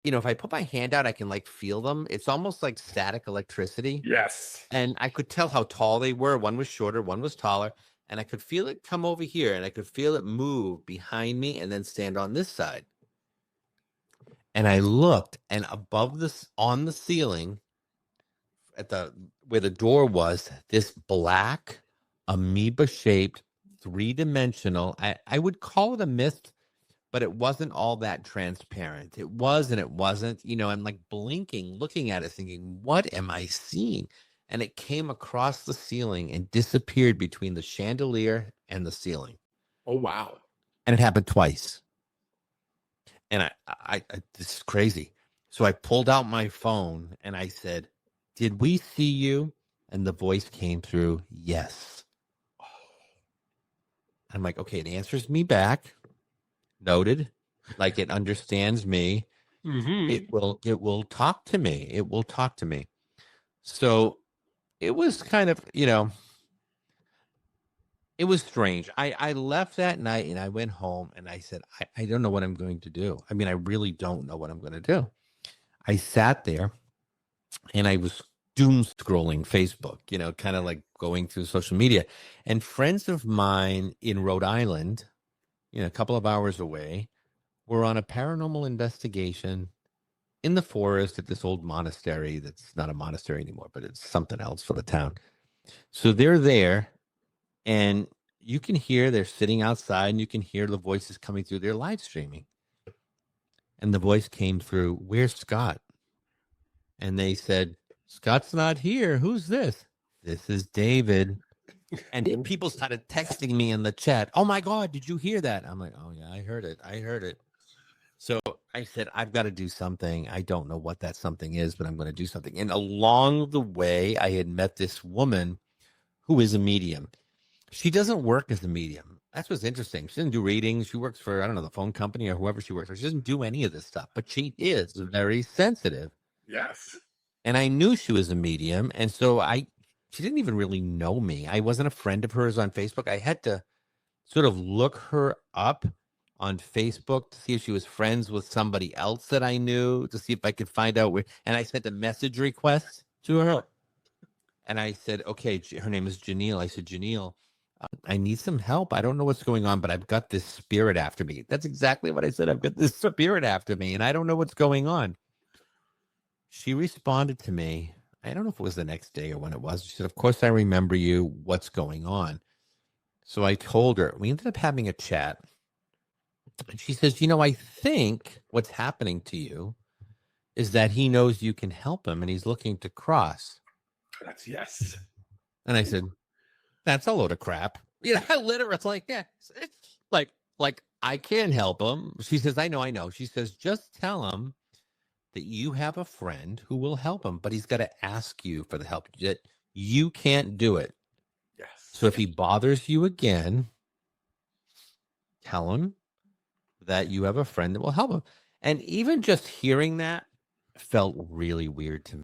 if I put my hand out, I can like feel them. It's almost like static electricity. Yes. And I could tell how tall they were. One was shorter, one was taller. And I could feel it come over here and I could feel it move behind me and then stand on this side. And I looked, and above this on the ceiling at the where the door was, this black amoeba shaped 3-dimensional. I would call it a mist, but it wasn't all that transparent. It was and it wasn't. I'm like blinking, looking at it, thinking, what am I seeing? And it came across the ceiling and disappeared between the chandelier and the ceiling. Oh, wow. And it happened twice. And this is crazy. So I pulled out my phone and I said, "Did we see you?" And the voice came through, "Yes." I'm like, okay, it answers me back. Noted. Like it understands me. Mhm. It will talk to me. It will talk to me. So it was kind of, it was strange. I left that night and I went home and I said, I don't know what I'm going to do. I mean, I really don't know what I'm going to do. I sat there and I was doom scrolling Facebook, kind of like going through social media. And friends of mine in Rhode Island, a couple of hours away, were on a paranormal investigation in the forest at this old monastery that's not a monastery anymore, but it's something else for the town. So they're there, and you can hear they're sitting outside, and you can hear the voices coming through. They're live streaming. And the voice came through, "Where's Scott?" And they said, "Scott's not here. Who's this?" "This is David." And people started texting me in the chat, "Oh my God, did you hear that?" I'm like, "Oh yeah, I heard it. I heard it." So I said, I've got to do something. I don't know what that something is, but I'm going to do something. And along the way, I had met this woman who is a medium. She doesn't work as a medium. That's what's interesting. She doesn't do readings. She works for, I don't know, the phone company or whoever she works for. She doesn't do any of this stuff, but she is very sensitive. Yes. And I knew she was a medium. And so she didn't even really know me. I wasn't a friend of hers on Facebook. I had to sort of look her up on Facebook to see if she was friends with somebody else that I knew, to see if I could find out where. And I sent a message request to her. And I said, okay, her name is Janelle. I said, Janelle, I need some help. I don't know what's going on, but I've got this spirit after me. That's exactly what I said. I've got this spirit after me, and I don't know what's going on. She responded to me. I don't know if it was the next day or when it was. She said, "Of course, I remember you. What's going on?" So I told her. We ended up having a chat. And she says, I think what's happening to you is that he knows you can help him and he's looking to cross. That's yes. And I said, that's a load of crap. I literally, it's like, yeah, it's like I can help him. She says, I know. She says, just tell him that you have a friend who will help him, but he's got to ask you for the help. That you can't do it. Yes. So if he bothers you again, tell him that you have a friend that will help him. And even just hearing that felt really weird to me.